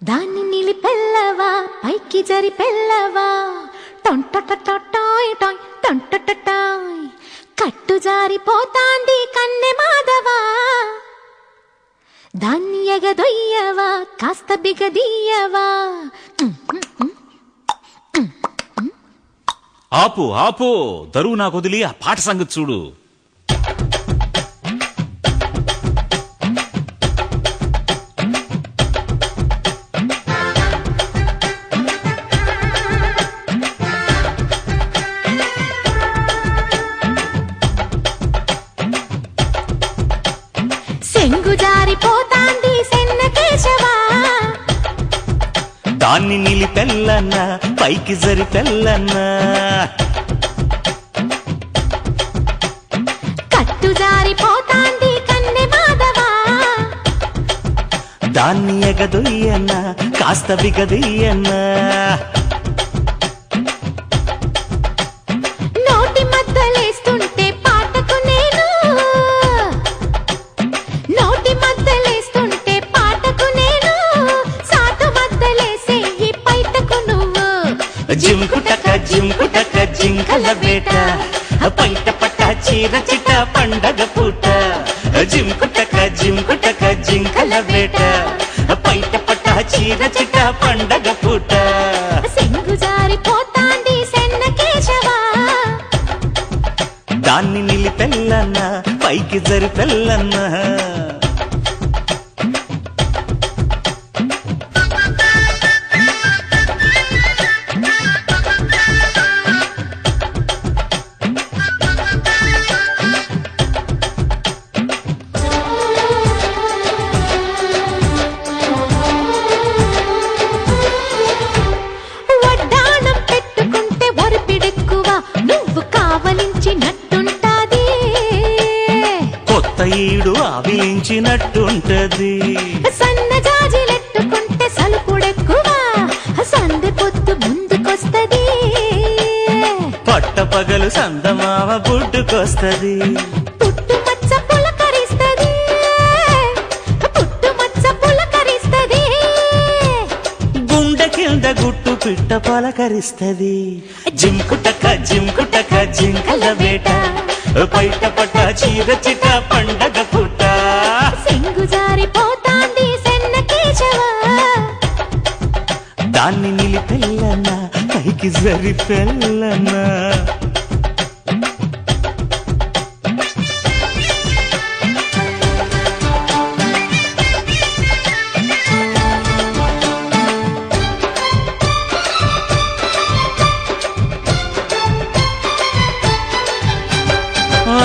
దాన్ని నిలిపెల్లవా పైకి జరిపెల్లవా టొంటొటొటొయ్ టొయ్ టొంటొటొటొయ్ కట్టు జారిపోతాంది కన్నె మాధవా దాన్ని ఎగదొయ్యవా కాస్త బిగదీయవా ఆపు ఆపు దరువు నాకు వదిలి ఆ పాట సంగతి చూడు. సెంగు జారిపోతాంది సెన్న కేశవా దాన్ని నిలిపెల్లన్నా పైకి జరిపెల్లన్నా కట్టు జారిపోతాంది కన్నె మాధవా దాన్ని ఎగదొయ్యన్నా కాస్త బిగదీయన్నా నోటి మధ్యలేస్తుంటే పాటకు నేను నోటి మధ్యలేస్తుంటే పాటకు నేను సాటు మధ్యలేసే ఈ పైటకు నువ్వు జింకుటక జింకుటక జింకల వేట పైట పట్ట చీర చిట పండగ పూట జింకుటక జింకుటక జింకల వేట పైట పట్ట చీర చిట పండగ పూట సెంగు జారిపోతాంది సెన్న కేశవా దాన్ని నిలిపెల్లన్నా పైకి జరిపెల్లన్నా వడ్డాణం పెట్టుకుంటే ఒరిపిడెక్కువ నువ్వు కావలించినట్టుంటాది కొత్త ఈడు ఆవిలించినట్టుంటది సన్నజాజిలెట్టుకుంటే సలుపుడెక్కువ సందె పొత్తు ముందుకొస్తది పట్ట పగలు సందమామ బుడ్డుకొస్తది పుట్టుమచ్చ పులకరిస్తది పుట్టుమచ్చ పులకరిస్తది గుండె కింద గుట్టు పిట్ట పలకరిస్తది జింకుటక జింకుటక జింకల వేట పైట పట్ట చీర చిట పండగ పుట్ట సెంగు జారిపోతాంది సెన్న కేశవా దాన్ని నిలిపెల్లన్నా పైకి జరిపెల్లన్నా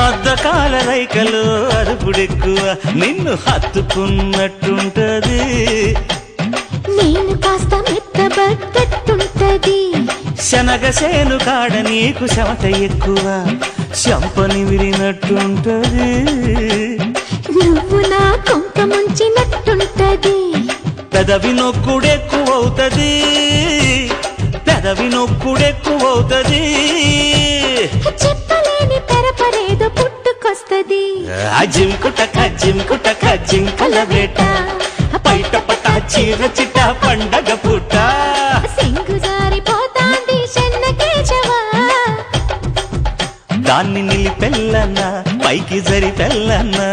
అద్దకాల రైకలు అరుపుడెక్కువ నిన్ను హత్తుకున్నట్టుంటది నేను కాస్త మెత్తబడ్డట్టుంటది శనగసేను కాడ నీకు చెమట ఎక్కువ చెంపని విరినట్టుంటది నువ్వు నా కొంక ముంచినట్టుంటది పెదవి నొక్కుడెక్కువవుతది పెదవి నొక్కుడెక్కువవుతది చెప్పలేని పెరపరేదో పుట్టుకొస్తది జింకుటక జింకుటక జింకల వేట పైట పట్ట చీర చిట పండగ పూట సెంగు జారిపోతాంది చెన్న కేశవా దాన్ని నిలిపెల్లన్నా పైకి జరిపెల్లన్నా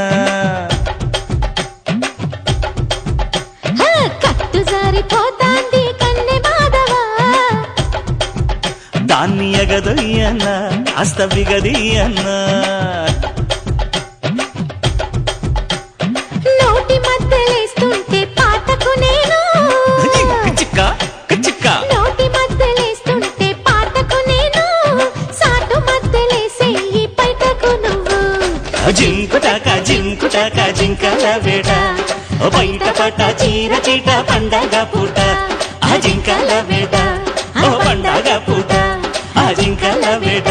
కట్టు జారిపోతాంది కన్నె మాధవా దాన్ని ఎగదొయ్యన్నా అస్త బిగదీయన్నా నోటి మధ్యలేస్తుంటే పాటకు నేను చిక్క చిక్క నోటి మధ్యలేస్తుంటే పాటకు నేను సాటు మధ్యలేసే ఈ పైటకు నువ్వు జింకుటక జింకుటక జింకల వేట బయట పట్ట చీర చీట పండగ పూట ఆ జింకల వేట ఓ పండగ పూట ఆ జింకల వేట